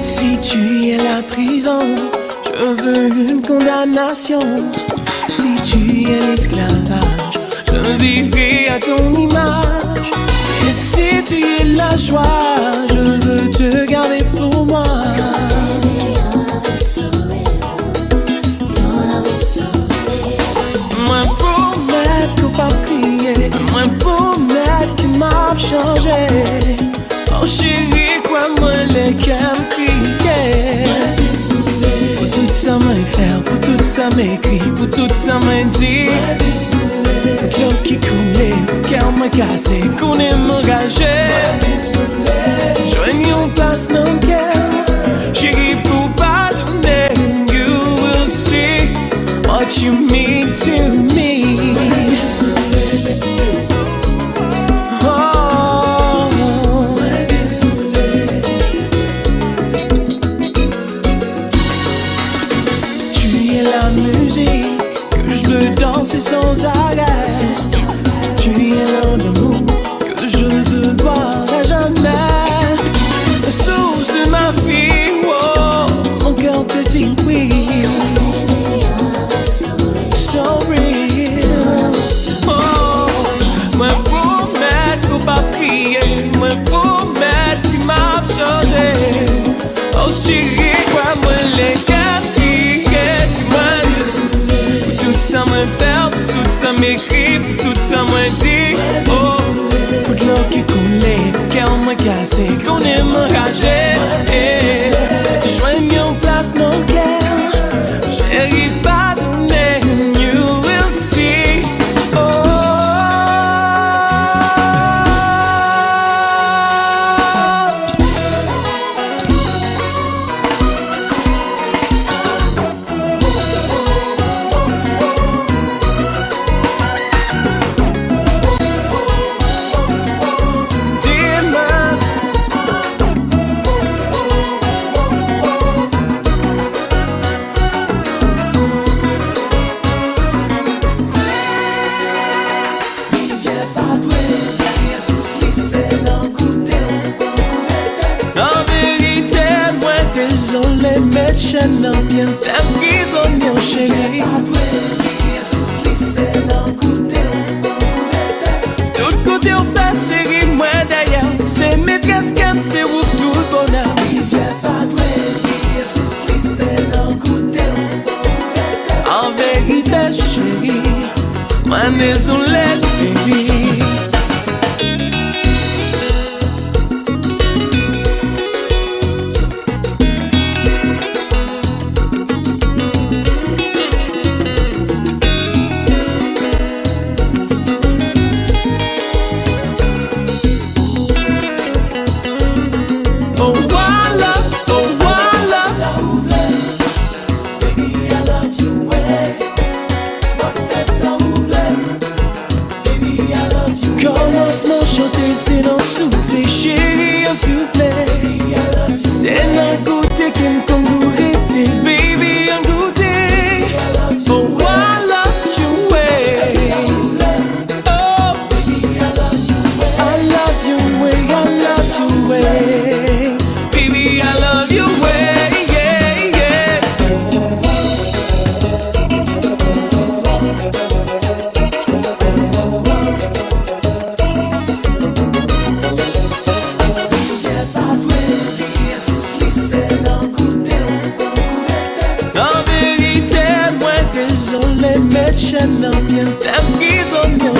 Si tu es la prison, je veux une condamnation. Si tu es l'esclavage, je vivrai à ton image. Et si tu es la joie, je veux te garder pour moi. Moi promettre qu'on pas crier, moi promettre qu'il m'a changé. Oh chérie, quoi moi les cœurs crier. Pour tout ça m'a fait, pour tout ça m'écrit, pour tout ça m'a dit. Pour l'eau qui coulait, pour cœur m'a cassé, qu'on est m'engagé. Joigne en place dans le cœur, chérie pour pardonner. You will see what you mean to me. Danser sans arrêt. Tu es l'un d'amour que je veux boire à jamais. La source de ma vie, oh, mon cœur te dit oui. So real. Oh, moi promettre pour pas prier, moi promettre qu'il m'a changé. Oh chérie, quoi moi les gars crier, moi tout ça me perd, tout ça m'écrit, tout ça me dit. Oh, pour de l'eau qui coulait, cœur me cassé, qu'on est m'enragé. Joigne en place dans le cœur, chérie pardonner, you will see. Oh, désolé, mais je n'ai bien fait prisonnier, chérie. Tout côté on fait, chérie, moi d'ailleurs. C'est maîtresse qui aime, c'est où tout le bonheur. En vérité, chérie, moi désolé, baby. C'est dans le souffle, chérie, un souffle. C'est dans le côté qui me congourite, baby, un goûter. Oh, I love you way. Oh, I love you way, I love you way. Baby, I love you way, yeah, yeah. En vérité, moi désolé, mais je n'ai bien fait prisonnier.